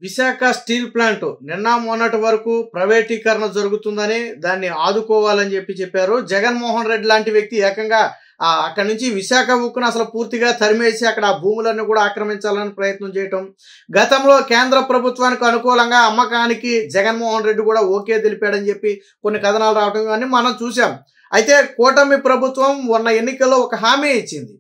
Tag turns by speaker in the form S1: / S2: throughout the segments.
S1: Visakha steel plant నిన్న మొన్నటి వరకు ప్రైవేటీకరణ జరుగుతుందని దాన్ని ఆదుకోవాలని చెప్పారు. జగన్మోహన్ రెడ్డి లాంటి వ్యక్తి ఏకంగా అక్కడి నుంచి విశాఖ ఉక్కును అసలు పూర్తిగా తరిమేసి అక్కడ ఆ భూములన్నీ కూడా ఆక్రమించాలని ప్రయత్నం చేయటం. గతంలో కేంద్ర ప్రభుత్వానికి అనుకూలంగా అమ్మకానికి జగన్మోహన్ రెడ్డి కూడా ఓకే తెలిపాడని చెప్పి కొన్ని కథనాలు రావడం ఇవన్నీ మనం చూసాం. అయితే కూటమి ప్రభుత్వం మొన్న ఎన్నికల్లో ఒక హామీ ఇచ్చింది.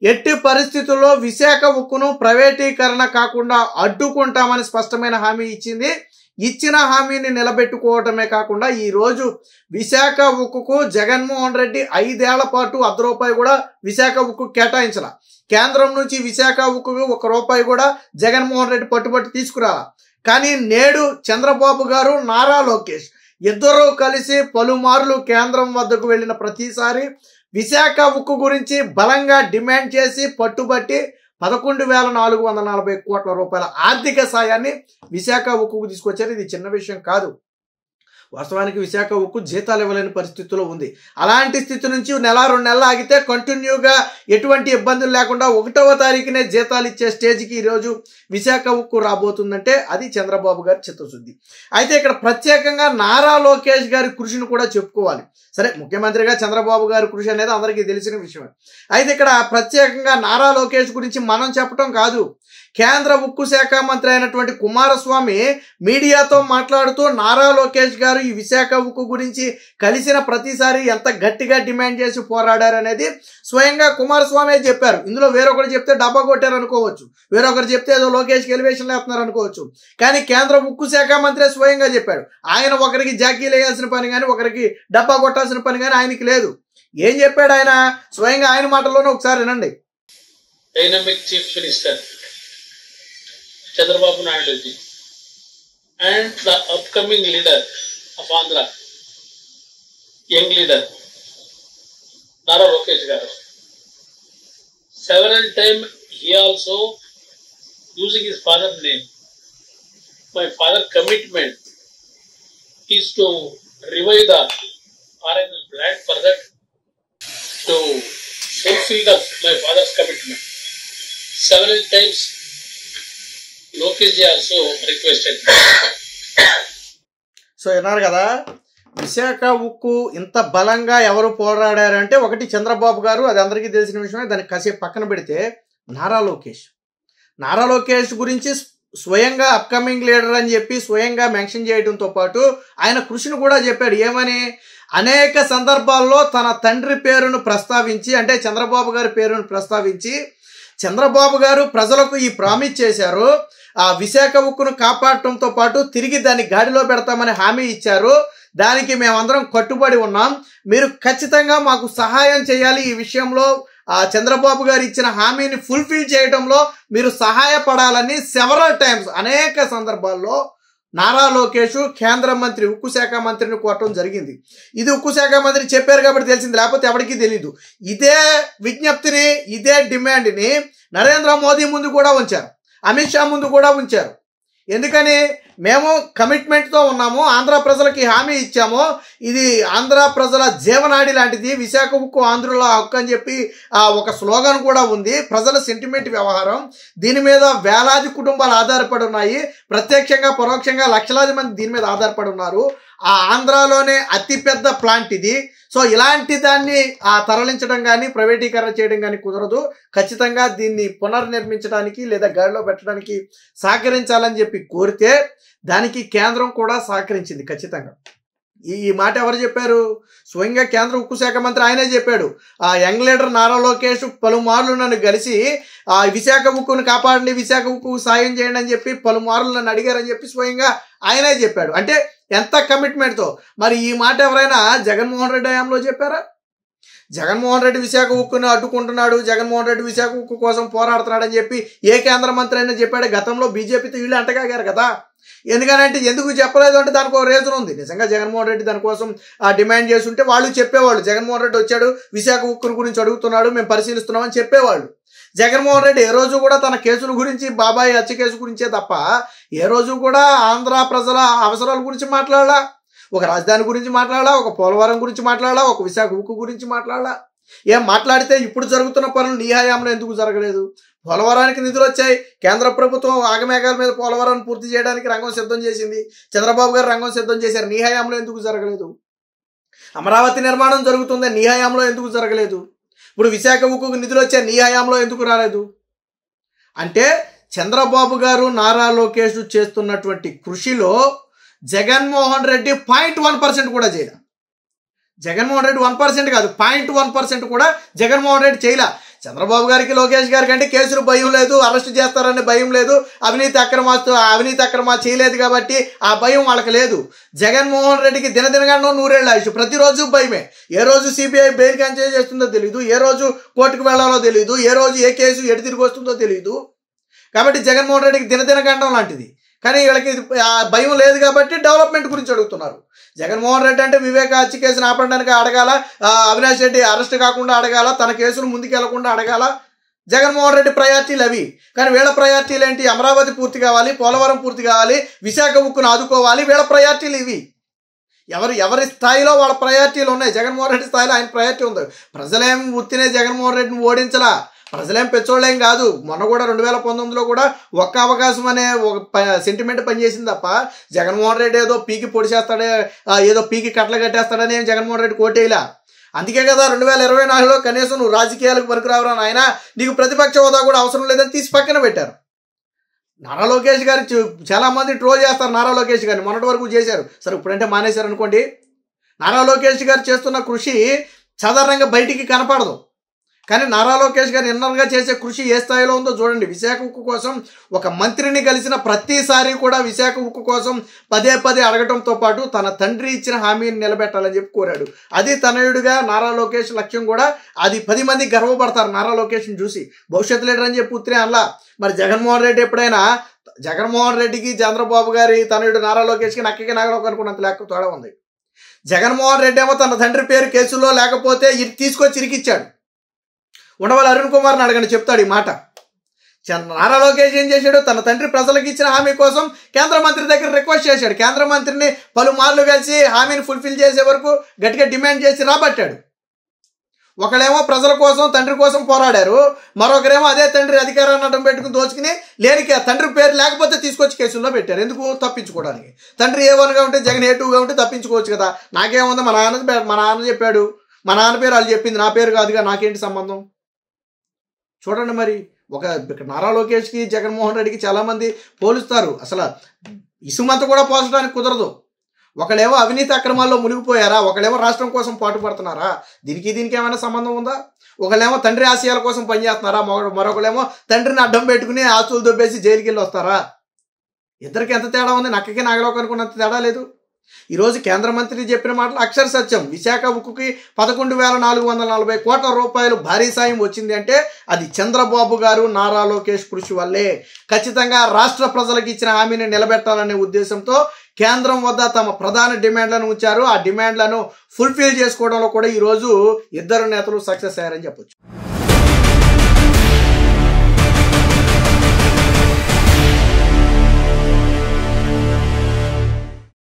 S1: ఎట్టి పరిస్థితుల్లో విశాఖ ఉక్కును ప్రైవేటీకరణ కాకుండా అడ్డుకుంటామని స్పష్టమైన హామీ ఇచ్చింది. ఇచ్చిన హామీని నిలబెట్టుకోవటమే కాకుండా ఈరోజు విశాఖ ఉక్కుకు జగన్మోహన్ రెడ్డి 5 ఏళ్ల పాటు ₹1 కూడా విశాఖ ఉక్కు కేటాయించాల. కేంద్రం నుంచి విశాఖ ఉక్కుకు ₹1 కూడా జగన్మోహన్ రెడ్డి పట్టుబట్టి తీసుకురాల. కానీ నేడు చంద్రబాబు గారు, నారా లోకేష్ ఇద్దరూ కలిసి పలుమార్లు కేంద్రం వద్దకు వెళ్ళిన ప్రతిసారి విశాఖ ఉక్కు గురించి బలంగా డిమాండ్ చేసి పట్టుబట్టి ₹11,440 కోట్ల ఆర్థిక సాయాన్ని విశాఖ ఉక్కుకు తీసుకొచ్చారు. ఇది చిన్న విషయం కాదు. వాస్తవానికి విశాఖ ఉక్కు జీతాలు ఇవ్వలేని పరిస్థితిలో ఉంది. అలాంటి స్థితి నుంచి నెల 2 నెలలు ఆగితే కంటిన్యూగా ఎటువంటి ఇబ్బందులు లేకుండా 1వ తారీఖునే జీతాలు ఇచ్చే స్టేజ్కి ఈరోజు విశాఖ ఉక్కు రాబోతుందంటే అది చంద్రబాబు గారి చిత్తశుద్ధి. అయితే ఇక్కడ ప్రత్యేకంగా నారా లోకేష్ గారి కృషిని కూడా చెప్పుకోవాలి. సరే, ముఖ్యమంత్రిగా చంద్రబాబు గారి కృషి అనేది అందరికీ తెలిసిన విషయమే. అయితే ఇక్కడ ప్రత్యేకంగా నారా లోకేష్ గురించి మనం చెప్పడం కాదు, కేంద్ర ఉక్కు శాఖ మంత్రి అయినటువంటి కుమారస్వామి మీడియాతో మాట్లాడుతూ నారా లోకేష్ గారు ఈ విశాఖ ఉక్కు గురించి కలిసిన ప్రతిసారి ఎంత గట్టిగా డిమాండ్ చేసి పోరాడారు అనేది స్వయంగా కుమారస్వామి చెప్పారు. ఇందులో వేరొకరు చెప్తే డబ్బా కొట్టారు అనుకోవచ్చు, వేరొకరు చెప్తే ఏదో లోకేష్కి ఎలివేషన్ వేస్తున్నారు అనుకోవచ్చు. కానీ కేంద్ర ఉక్కు శాఖ మంత్రి స్వయంగా చెప్పాడు. ఆయన ఒకరికి జాకీలు వేయాల్సిన పని కానీ ఒకరికి డబ్బా కొట్టాల్సిన పని కానీ ఆయనకి లేదు. ఏం చెప్పాడు ఆయన స్వయంగా ఆయన మాటల్లోనే ఒకసారి వినండి.
S2: Dynamic chief minister Chandrababu Naidu ji and the upcoming leader of Andhra, young leader Nara Lokesh garu. Several times he also using his father's name. My father commitment is to revive the RNL plant for that, to fulfill my father's commitment. Several times Lokesh ji also requested.
S1: So విన్నారు కదా, విశాఖ ఉక్కు ఇంత బలంగా ఎవరు పోరాడారంటే ఒకటి చంద్రబాబు గారు, అది అందరికీ తెలిసిన విషయమే. దాన్ని కాసేపు పక్కన పెడితే నారా లోకేష్ గురించి స్వయంగా అప్కమింగ్ లీడర్ అని చెప్పి స్వయంగా మెన్షన్ చేయడంతో పాటు ఆయన కృషిని కూడా చెప్పాడు. ఏమని? అనేక సందర్భాల్లో తన తండ్రి పేరును ప్రస్తావించి, అంటే చంద్రబాబు గారి పేరును ప్రస్తావించి, చంద్రబాబు గారు ప్రజలకు ఈ ప్రామిస్ చేశారు, ఆ విశాఖ ఉక్కును కాపాడటంతో పాటు తిరిగి దాన్ని గాడిలో పెడతామని హామీ ఇచ్చారు. దానికి మేమందరం కట్టుబడి ఉన్నాం. మీరు ఖచ్చితంగా మాకు సహాయం చేయాలి. ఈ విషయంలో చంద్రబాబు గారు ఇచ్చిన హామీని ఫుల్ఫిల్ చేయడంలో మీరు సహాయపడాలని సెవరల్ టైమ్స్ అనేక సందర్భాల్లో నారా లోకేష్ కేంద్ర మంత్రి ఉక్కు శాఖ మంత్రిని కోరటం జరిగింది. ఇది ఉక్కు శాఖ మంత్రి చెప్పారు కాబట్టి తెలిసింది, లేకపోతే ఎవరికీ తెలీదు. ఇదే విజ్ఞప్తిని, ఇదే డిమాండ్ని నరేంద్ర మోదీ ముందు కూడా ఉంచారు, అమిత్ షా ముందు కూడా ఉంచారు. ఎందుకని? మేము కమిట్మెంట్తో ఉన్నాము, ఆంధ్ర ప్రజలకి హామీ ఇచ్చాము, ఇది ఆంధ్ర ప్రజల జీవనాడి లాంటిది, విశాఖ ఉక్కు ఆంధ్రుల హక్కు అని చెప్పి ఒక స్లోగన్ కూడా ఉంది. ప్రజల సెంటిమెంట్ వ్యవహారం, దీని మీద వేలాది కుటుంబాలు ఆధారపడి ఉన్నాయి, ప్రత్యక్షంగా పరోక్షంగా లక్షలాది మంది దీని మీద ఆధారపడి ఉన్నారు. ఆ ఆంధ్రాలోనే అతిపెద్ద ప్లాంట్ ఇది. సో ఇలాంటి దాన్ని తరలించడం కానీ ప్రైవేటీకరణ చేయడం కానీ కుదరదు. ఖచ్చితంగా దీన్ని పునర్నిర్మించడానికి లేదా గాడిలో పెట్టడానికి సహకరించాలని చెప్పి కోరితే దానికి కేంద్రం కూడా సహకరించింది ఖచ్చితంగా. ఈ మాట ఎవరు చెప్పారు? స్వయంగా కేంద్ర ఉక్కు శాఖ మంత్రి ఆయనే చెప్పాడు. యంగ్ లీడర్ నారా లోకేష్ పలుమార్లు నన్ను కలిసి విశాఖ ఉక్కును కాపాడండి, విశాఖ ఉక్కు సాయం చేయండి అని చెప్పి పలుమార్లు నన్ను అడిగారని చెప్పి స్వయంగా ఆయనే చెప్పాడు. అంటే ఎంత కమిట్మెంట్తో. మరి ఈ మాట ఎవరైనా జగన్మోహన్ రెడ్డి హయాంలో చెప్పారా? జగన్మోహన్ రెడ్డి విశాఖ ఉక్కును అడ్డుకుంటున్నాడు, జగన్మోహన్ రెడ్డి విశాఖ ఉక్కు కోసం పోరాడుతున్నాడు అని చెప్పి ఏ కేంద్ర మంత్రి అయినా చెప్పాడు? గతంలో బీజేపీతో వీళ్ళు అంటగాగారు కదా. ఎందుకనంటే ఎందుకు చెప్పలేదు అంటే దానికి ఒక రీజన్ ఉంది. నిజంగా జగన్మోహన్ రెడ్డి దానికోసం డిమాండ్ చేస్తుంటే వాళ్ళు చెప్పేవాళ్ళు, జగన్మోహన్ రెడ్డి వచ్చాడు విశాఖ ఉక్కును గురించి అడుగుతున్నాడు, మేము పరిశీలిస్తున్నామని చెప్పేవాళ్ళు. జగన్మోహన్ రెడ్డి ఏ రోజు కూడా తన కేసుల గురించి, బాబాయ్ హత్య కేసు గురించే తప్ప ఏ రోజు కూడా ఆంధ్ర ప్రజల అవసరాల గురించి మాట్లాడాలా, ఒక రాజధాని గురించి మాట్లాడాలా, ఒక పోలవరం గురించి మాట్లాడాలా, ఒక విశాఖ ఉక్కు గురించి మాట్లాడాలా? ఏం మాట్లాడితే ఇప్పుడు జరుగుతున్న పనులు నీ హయాంలో ఎందుకు జరగలేదు? పోలవరానికి నిధులు వచ్చాయి. కేంద్ర ప్రభుత్వం ఆగమేఘాల మీద పోలవరాన్ని పూర్తి చేయడానికి రంగం సిద్ధం చేసింది. చంద్రబాబు గారు రంగం సిద్ధం చేశారు. నీ హయాంలో ఎందుకు జరగలేదు? అమరావతి నిర్మాణం జరుగుతుంది, నీ హయాంలో ఎందుకు జరగలేదు? ఇప్పుడు విశాఖ ఉక్కుకు నిధులు వచ్చాయి, నీ హయాంలో ఎందుకు రాలేదు? అంటే చంద్రబాబు గారు నారా లోకేష్ చేస్తున్నటువంటి కృషిలో జగన్మోహన్ రెడ్డి 0.1% కూడా చేయలే. జగన్మోహన్ రెడ్డి 1% కాదు, 0.1% కూడా జగన్మోహన్ రెడ్డి చేయలే. చంద్రబాబు గారికి లోకేష్ గారికి అంటే కేసులు భయం లేదు, అరెస్ట్ చేస్తారనే భయం లేదు, అవినీతి అక్రమ చేయలేదు కాబట్టి ఆ భయం వాళ్ళకి లేదు. జగన్మోహన్ రెడ్డికి దినదినగానో 100 ఏళ్ల ఆయుష్, ప్రతిరోజు భయమే. ఏ రోజు సిబిఐ బెయిల్ క్యాన్సిల్ చేస్తుందో తెలియదు, ఏ రోజు కోర్టుకు వెళ్లాలో తెలియదు, ఏ రోజు ఏ కేసు ఎటు తిరిగి వస్తుందో తెలియదు. కాబట్టి జగన్మోహన్ రెడ్డికి దినదినగండం లాంటిది. కానీ వీళ్ళకి భయం లేదు కాబట్టి డెవలప్మెంట్ గురించి అడుగుతున్నారు. జగన్మోహన్ రెడ్డి అంటే వివేక హత్య కేసును ఆపడానికి అడగాల, అవినాష్ రెడ్డి అరెస్ట్ కాకుండా అడగాల, తన కేసులు ముందుకు వెళ్లకుండా అడగాల. జగన్మోహన్ రెడ్డి ప్రయారిటీలు అవి. కానీ వీళ్ళ ప్రయారిటీలు ఏంటి? అమరావతి పూర్తి కావాలి, పోలవరం పూర్తి కావాలి, విశాఖ ఉక్కును ఆదుకోవాలి. వీళ్ళ ప్రయారిటీలు ఇవి. ఎవరి స్థాయిలో వాళ్ళ ప్రయారిటీలు ఉన్నాయి. జగన్మోహన్ రెడ్డి స్థాయిలో ఆయన ప్రయారిటీ ఉంది. ప్రజలేం ఉత్తినే జగన్మోహన్ రెడ్డిని ఓడించలా, ప్రజలేం పెచ్చోళ్ళేం కాదు. మొన్న కూడా 2019లో కూడా ఒక్క అవకాశం అనే ఒక సెంటిమెంట్ పనిచేసింది తప్ప జగన్మోహన్ రెడ్డి ఏదో పీకి పొడిచేస్తాడే, ఏదో పీకి కట్టలు కట్టేస్తాడని ఏం జగన్మోహన్ రెడ్డి కోటేయలా. అందుకే కదా 2024లో కనీసం నువ్వు రాజకీయాలకు పనికిరావురా నాయన, నీకు ప్రతిపక్ష హోదా కూడా అవసరం లేదని తీసి పక్కన పెట్టారు. నారా లోకేష్ గారు చాలా మంది ట్రోల్ చేస్తారు నారా లోకేష్ గారిని, మొన్నటి వరకు చేశారు. సరే ఇప్పుడంటే మానేశారు అనుకోండి. నారా లోకేష్ గారు చేస్తున్న కృషి సాధారణంగా బయటికి కనపడదు. కానీ నారా లోకేష్ గారు ఇన్నర్గా చేసే కృషి ఏ స్థాయిలో ఉందో చూడండి. విశాఖ ఉక్కు కోసం ఒక మంత్రిని కలిసిన ప్రతిసారి కూడా విశాఖ ఉక్కు కోసం పదే అడగటంతో పాటు తన తండ్రి ఇచ్చిన హామీని నిలబెట్టాలని చెప్పి కోరాడు. అది తనయుడిగా నారా లోకేష్ లక్ష్యం కూడా. అది 10 మంది గర్వపడతారు నారా లోకేష్ని చూసి. భవిష్యత్తు లీడర్ అని చెప్పి ఉత్తరే అనలా. మరి జగన్మోహన్ రెడ్డి ఎప్పుడైనా జగన్మోహన్ రెడ్డికి చంద్రబాబు గారి తనయుడు నారా లోకేష్కి నక్కకి నాగలోకి అనుకున్నంత లెక్క తోడ ఉంది. జగన్మోహన్ రెడ్డి ఏమో తన తండ్రి పేరు కేసులో లేకపోతే ఇది తీసుకొచ్చి ఇరికిచ్చాడు. ఉండవల్లి అరుణ్ కుమార్ని అడగండి, చెప్తాడు ఈ మాట. నారా లోకేష్ ఏం చేశాడు? తన తండ్రి ప్రజలకు ఇచ్చిన హామీ కోసం కేంద్ర మంత్రి దగ్గర రిక్వెస్ట్ చేశాడు. కేంద్ర మంత్రిని పలుమార్లు కలిసి హామీని ఫుల్ఫిల్ చేసే వరకు గట్టిగా డిమాండ్ చేసి రాబట్టాడు. ఒకళ్ళేమో ప్రజల కోసం తండ్రి కోసం పోరాడారు, మరొకరేమో అదే తండ్రి అధికారాన్ని అడ్డం పెట్టుకుని దోచుకుని లేనికి తండ్రి పేరు లేకపోతే తీసుకొచ్చి కేసుల్లో పెట్టారు. ఎందుకు? తప్పించుకోవడానికి. తండ్రి A1గా ఉంటే జగన్ A2గా ఉంటే తప్పించుకోవచ్చు కదా. నాకేముంది, మా నాన్న చెప్పాడు, మా నాన్న పేరు వాళ్ళు చెప్పింది, నా పేరు కాదుగా, నాకేంటి సంబంధం? చూడండి మరి. ఒక నారా లోకేష్కి జగన్మోహన్ రెడ్డికి చాలామంది పోలుస్తారు. అసలు ఇసుమంత కూడా పోల్చడానికి కుదరదు. ఒకళ్ళేమో అవినీతి అక్రమాల్లో మునిగిపోయారా, ఒకళ్ళేమో రాష్ట్రం కోసం పాటుపడుతున్నారా? దీనికి ఏమైనా సంబంధం ఉందా? ఒకళ్ళేమో తండ్రి ఆశయాల కోసం పనిచేస్తున్నారా, మరొకళ్ళేమో తండ్రిని అడ్డం పెట్టుకుని ఆస్తులు దొబ్బేసి జైలుకి వెళ్ళి వస్తారా? ఇద్దరికి ఎంత తేడా ఉంది? నక్కకి నాగలోకి అనుకున్నంత తేడా లేదు. ఈరోజు కేంద్ర మంత్రి చెప్పిన మాటలు అక్షర సత్యం. విశాఖ ఉక్కుకి 11,440 కోట్ల రూపాయలు భారీ సాయం వచ్చింది అంటే అది చంద్రబాబు గారు నారా లోకేష్ కృషి వల్లే. ఖచ్చితంగా రాష్ట్ర ప్రజలకు ఇచ్చిన హామీని నిలబెట్టాలనే ఉద్దేశంతో కేంద్రం వద్ద తమ ప్రధాన డిమాండ్లను ఉంచారు. ఆ డిమాండ్లను ఫుల్ఫిల్ చేసుకోవడంలో కూడా ఈరోజు ఇద్దరు నేతలు సక్సెస్ అయ్యారని చెప్పొచ్చు.